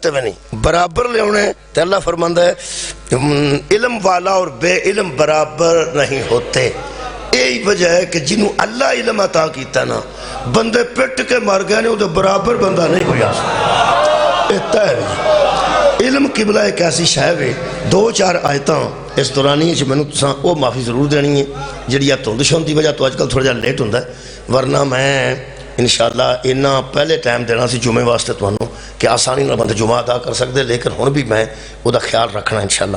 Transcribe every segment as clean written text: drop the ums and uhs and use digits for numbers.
تے بھی نہیں برابر لے ہونے. تو اللہ فرماندا ہے علم والا اور بے علم برابر نہیں ہوتے. یہی وجہ ہے کہ جنہوں اللہ علم عطا کیتا نا بندے پٹ کے مر گئے نے وہ برابر بندہ نہیں کوئی آسا. اتنا ہے علم قبلہ ایک ایسی شاہد ہے. 2-4 آیتاں اس دورانی ہے میں نے وہ معافی ضرور دینی ہے جڑی تھوڑی شون کی وجہ تو اج کل تھوڑا جہا لیٹ ہوتا ہے ورنہ میں انشاءاللہ اتنا پہلے ٹائم دینا سی جمعے واسطے تمہوں کہ آسانی نہ بندے جمعہ ادا کر سکتے لیکن ہن بھی میں وہ خیال رکھنا انشاءاللہ.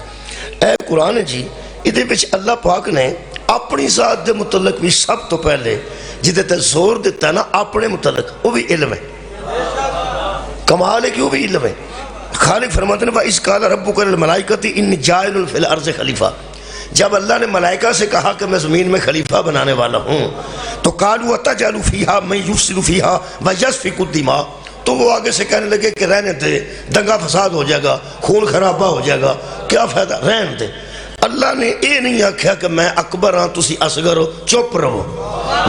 اے قرآن جی یہ اللہ پاک نے اپنی ذات دے متعلق بھی سب تو پہلے جدے تے زور دیتا ہے نا اپنے متعلق وہ بھی علم ہے. کمال ہے کہ وہ بھی علم ہے. خالق فرماتے ہیں وَإِذْ قَالَ رَبُّكَ لِلْمَلَائِكَةِ إِنِّي جَاعِلٌ فِي الْأَرْضِ خلیفہ. جب اللہ نے ملائکہ سے کہا کہ میں زمین میں خلیفہ بنانے والا ہوں تو قَالُوا أَتَجْعَلُ فِيهَا مَن يُفْسِدُ فِيهَا وَيَسْفِكُ الدِّمَاءَ. تو وہ آگے سے کہنے لگے کہ رہنے دے دنگا فساد ہو جائے گا خون خرابہ ہو جائے گا کیا فائدہ رہن دے. اللہ نے یہ نہیں آکھیا کہ میں اکبر ہاں تسی اصغر ہو چپ رہو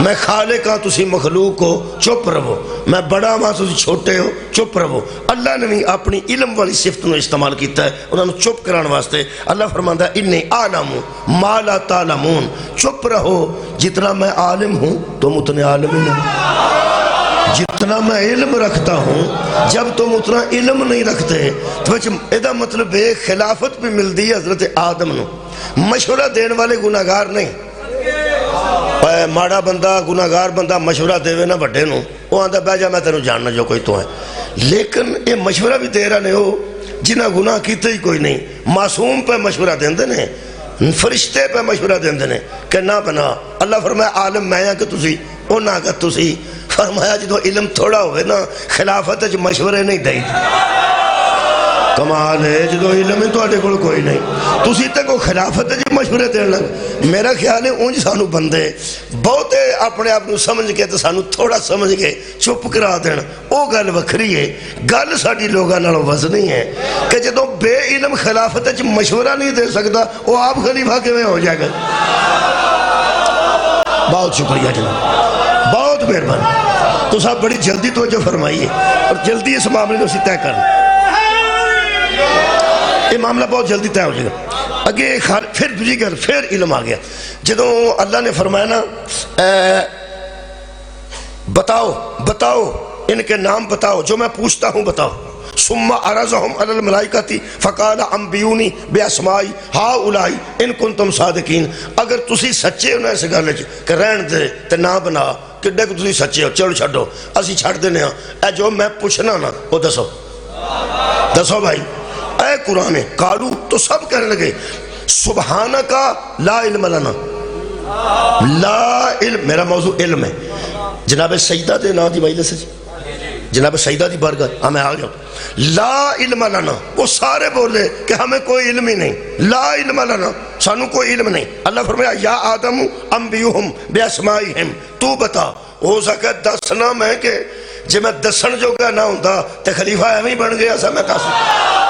میں خالق ہاں تسی مخلوق ہو چپ رہو میں بڑا ہاں تسی چھوٹے ہو چپ رہو. اللہ نے بھی اپنی علم والی صفت کو استعمال کیتا ہے انہوں نے چپ کرانے واسطے. اللہ فرماندا ہے انی عالم ما لا تعلمون. چپ رہو جتنا میں عالم ہوں تم اتنے عالم ہی نہیں. جتنا میں علم رکھتا ہوں جب تم اتنا علم نہیں رکھتے تو ایدہ مطلب ہے خلافت بھی ملتی ہے حضرت آدم نو. مشورہ دین والے گناہگار نہیں. ماڑا بندہ گناہگار بندہ مشورہ دے نا بڑے نو وہ آندہ بہ جا میں تینوں جاننا جو کوئی تو ہے. لیکن یہ مشورہ بھی دے رہا نہیں ہو جنہ گناہ کیتے ہی کوئی نہیں. معصوم پہ مشورہ دیں دینے فرشتے پہ مشورہ دیں دینے کہ نہ بنا. اللہ فرمایا عالم میں ہاں کہ تسی او نہ کہ تسی. فرمایا جدو علم تھوڑا ہوئے نا خلافت جو مشورے نہیں دائی. کمال ہے جدو علم تو آٹے کوئی نہیں تسی تے کو خلافت جو مشورے دین لگ. میرا خیال ہے اونج سانو بندے بہتے اپنے آپ سمجھ کے تو سانو تھوڑا سمجھ کے چپ کرا دین او گل وکھری ہے. گل ساڑی لوگاں نالوں وزنی ہے کہ جدو بے علم خلافت جو مشورہ نہیں دے سکتا وہ آپ خلیفہ کے میں ہو جائے گا. بہت شکریہ جناب بہت مہربانی. تو صاحب بڑی جلدی توجہ فرمائیے اور جلدی اس معاملے کو اسی طے کرنا. یہ معاملہ بہت جلدی طے ہو جائے گا. اگے پھر دوسری گل پھر علم آ گیا جدو اللہ نے فرمایا نا بتاؤ بتاؤ ان کے نام بتاؤ جو میں پوچھتا ہوں بتاؤ. ثم عرضهم على الملائکۃ فقال انبئونی باسماء ہؤلاء ان کنتم صادقین. اگر تسی سچے ہو نا اس گل کہ رہن دے تے نہ بنا کڈے کو تسی سچے ہو چلو چھڈو اسی چھڈ دینے ہاں اے جو میں پوچھنا نا وہ دسو دسو بھائی. اے قرآن قالو تو سب کہنے لگے سبحانک لا علم لنا. لا علم میرا موضوع علم ہے. جناب سیدہ دے نا دی مجلس سے جناب سیدہ دی بارگاہ میں آ گیا. لا علم لنا وہ سارے بولے کہ ہمیں کوئی علم ہی نہیں. لا علم لنا سانو کوئی علم نہیں. اللہ فرمایا یا آدم انبئہم باسمائہم. تو بتا ہو سکے دسنا میں کہ جے میں دسن جو گیا نہ ہوتا تے خلیفہ ایویں بن گیا سا. میں کہا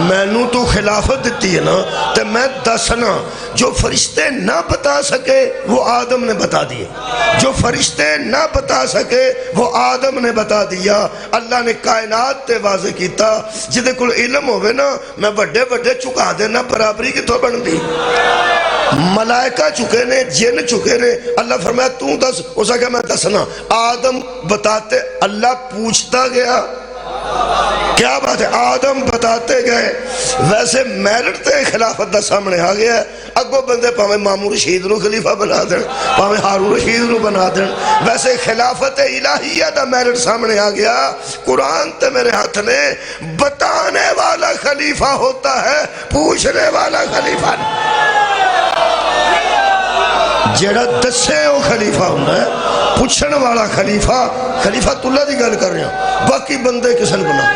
میں نو تو خلافت دیتی ہے نا تے میں دسنا جو فرشتے نہ بتا سکے وہ آدم نے بتا دیے. جو فرشتے نہ بتا سکے وہ آدم نے بتا دیا. اللہ نے کائنات تے واضح کیتا جدے کل علم ہوئے نا میں بڑے بڑے چکا دینا برابری کی تو بن دی. ملائکہ چکے نے جن چکے نے. اللہ فرمایا تو دس ہو سکے میں دسنا. آدم بتاتے اللہ پوچھتا گیا کیا بات ہے آدم بتاتے گئے. ویسے میرٹ تے خلافت دا سامنے آ گیا ہے. اگو بندے پاویں مامور رشید نو خلیفہ بنا دیں پاویں ہارون رشید نو بنا دیں. ویسے خلافت الہیہ دا میرٹ سامنے آ گیا. قرآن تے میرے ہاتھ نے بتانے والا خلیفہ ہوتا ہے پوچھنے والا خلیفہ جیڑا دسے وہ خلیفہ ہونا ہے. پوچھن والا خلیفہ خلیفہ اللہ دی گل کر رہے ہیں باقی بندے کسن بنا.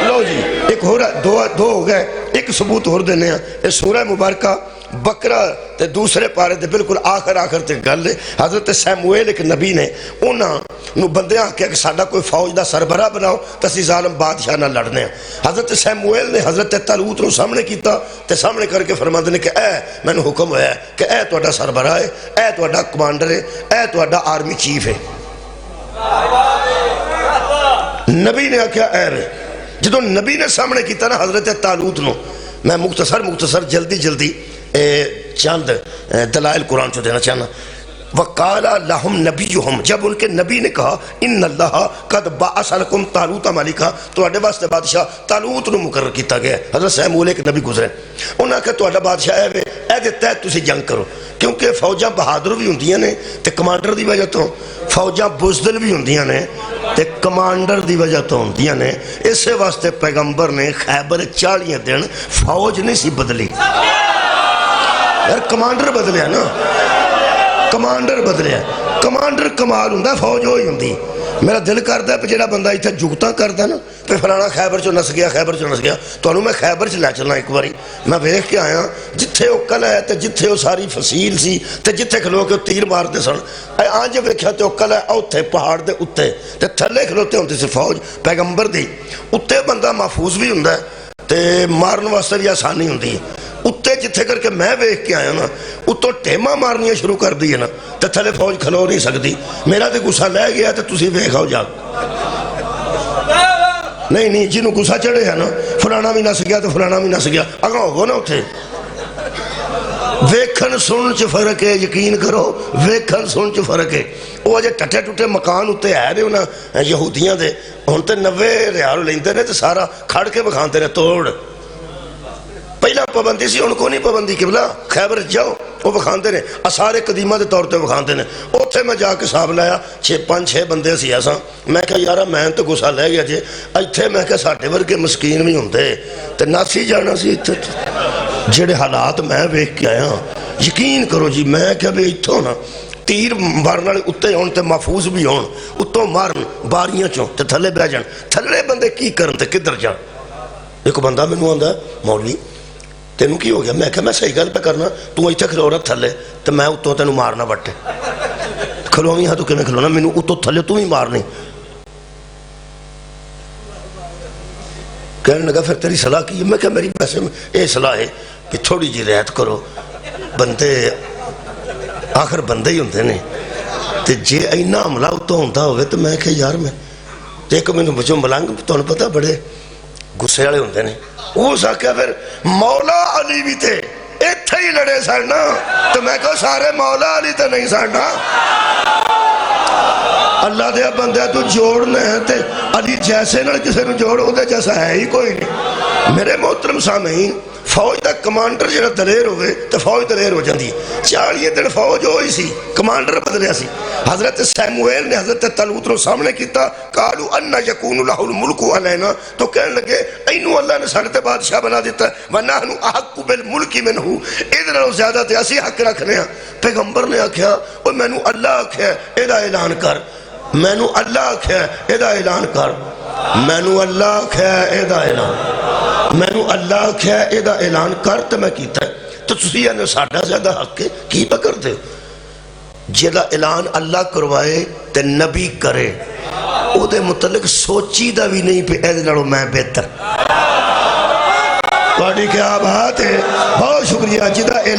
لو جی ایک ہو رہا دو ہو گئے ایک ثبوت ہو دینے ہیں. یہ سورہ مبارکہ بقرہ تے دوسرے پارے تے بالکل آخر تے گل ہے. حضرت سیمویل ایک نبی نے انہاں نو بندیاں کہا کہ ساڈا کوئی فوج دا سربراہ بناؤ تسی ظالم بادشاہ نہ لڑنے ہیں. حضرت سیمویل نے حضرت طالوت نو سامنے کیتا تے سامنے کر کے فرماتے ہیں کہ اے میں نے حکم ہوا ہے کہ اے تہاڈا سربراہ ہے اے تہاڈا کمانڈر ہے اے تہاڈا آرمی چیف ہے. نبی نے کہا اے رے جدو نبی نے سامنے کیتا نا حضرت طالوت نو، میں مختصر جلدی چند دلائل قرآن چو دینا چاہنا. وَقَالَ لَهُمْ نَبِيُّهُمْ، جب ان کے نبی نے کہا اِنَّ اللَّهَ قَدْ بَعَثَ لَكُمْ طَالُوتَ مَلِكًا، تواڈے واسطے بادشاہ طالوت نو مقرر کیتا گیا ہے. حضرت سیمول ایک نبی گزرے، انہاں کہ تواڈا بادشاہ ہے اے دے تحت تسی جنگ کرو، کیونکہ فوجاں بہادر بھی ہوندیاں نے تے کمانڈر دی وجہ تو، فوجاں بزدل بھی ہوندیاں نے تے کمانڈر دی وجہ تو ہوندیاں نے. اسے واسطے پیغمبر نے خیبر 40 دن فوج نہیں سی بدلی. یار کمانڈر بدلیا نا، کمانڈر بدلیا. کمانڈر کمال ہوندا، فوج ہوئی ہوندی. میرا دل کردا ہے کہ جڑا بندہ ایتھے جگتا کردا نا کہ فلانا خیبر چوں نس گیا، خیبر چوں نس گیا، تانوں میں خیبر چ لے چلنا. ایک باری میں ویکھ کے آیا جتھے او قلعہ ہے تے جتھے او ساری فصیل سی تے جتھے کھلو کے تیر مارتے سن، آنج ویکھیا تے او قلعہ اوتھے پہاڑ دے اوتے تے تھلے کھلوتے ہوندے سی فوج پیغمبر دی. اوتے بندہ محفوظ بھی ہوندا ہے تے مارن واسطے بھی آسانی ہوندی ہے. اتنے جتھے کر کے میں ویکھ کے آیا نا اتوں ٹیما مارنیاں شروع کر دی ہے نا تے تھلے فوج کھلو نہیں سکتی. میرا تے غصہ لے گیا تے تسی ویکھ آؤ جا. نہیں جنہوں غصہ چڑھے ہے نا فلانا بھی نس گیا تو فلانا بھی نس گیا، اگاں ہوگو نا اتھے. ویکھن سن چ فرق ہے، یقین کرو ویکھن سن چ فرق ہے. وہ اجے ٹٹے ٹوٹے مکان اتنے ہے نے انہاں یہودیاں دے، ہن تے 90 ریال لیندے نے تے سارا کھڑ کے بکھاندے نے توڑ. پہلا پابندی سی، ان کو نہیں پابندی. قبلہ خیبر جاؤ وہ بکھاندے نے اسارے قدیمہ دے طور تے بکھاندے نے. اوتھے میں جا کے حساب لایا 5-6 بندے سی ایسا. میں کہا یارا میں تو غصہ لے گیا جے ایتھے میں کہا ساڈے ورگے مسکین بھی ہوندے تے ناسی جانا سی. ایتھے جڑے حالات میں ویکھ کے آیا یقین کرو جی، میں کہا بھی ایتھوں نا تیر مارن والے اتنے ہون تے محفوظ بھی ہون، اتوں مارن باریاں چوں تے تھلے بہ جان. تھلے بندے کی کرن تے کدھر جان. ایک بندہ مینوں آندا مولوی تینوں کی ہو گیا؟ میں کہا میں صحیح گل پہ کرنا، تو ایتھے کھلو رہا تھلے تو میں اتوں تینوں مارنا بٹے. کھلوویں ہاں تو کیویں کھلونا، مینوں اتوں تھلے تو ہی مارنی. کہنے لگا پھر تیری صلاح کی ہے؟ میں کہا میری ویسے یہ صلاح ہے کہ تھوڑی جی رعایت کرو، بندے آخر بندے ہی ہوندے نے تے جے اینا حملہ اتوں ہوندا ہوئے تو میں کہا یار میں ایک مینوں بچوں ملنگ تانوں پتہ بڑے غصے والے ہوندے نے. اس آکھیا پھر مولا علی بھی تے ایتھے ہی لڑے سڑنا، تو میں کہو سارے مولا علی تے نہیں سڑنا. اللہ دے بندے تو جوڑنے ہیں تے علی جیسے نہ کسے نو جوڑ ہوتے جیسا ہے ہی کوئی نہیں. میرے محترم سامعین، فوج دا کمانڈر جڑا دلیر ہوئے تو فوج دلیر ہو جاندی. 40 دن فوج ہوئی سی، کمانڈر بدلیا سی. حضرت سیمویل نے حضرت طالوت نو سامنے کیتا، قالو ان یکون لہ الملک علینا، تو کہنے لگے اینو اللہ نے ساڈے تے بادشاہ بنا دیتا ہے، ونحن احق بالملک منہ، ادھر نالوں زیادہ تے اسی حق رکھنے ہاں. پیغمبر نے آکھیا او مینوں اللہ آکھیا ایدا اعلان کر، مینوں اللہ آکھیا ایدا اعلان کر، مینوں اللہ آکھیا ایدا اعلان، مینوں اللہ آکھیا ایدا اعلان کر تے میں کیتا ہے. تو تسی نے ساڈا زیادہ حق ہے کی پہ کر دے؟ جیدہ اعلان اللہ کروائے تے نبی کرے او دے متعلق سوچی دا بھی نہیں پہ اے لڑو میں بہتر. بڑی کیا بات ہے، بہت شکریہ. جیدہ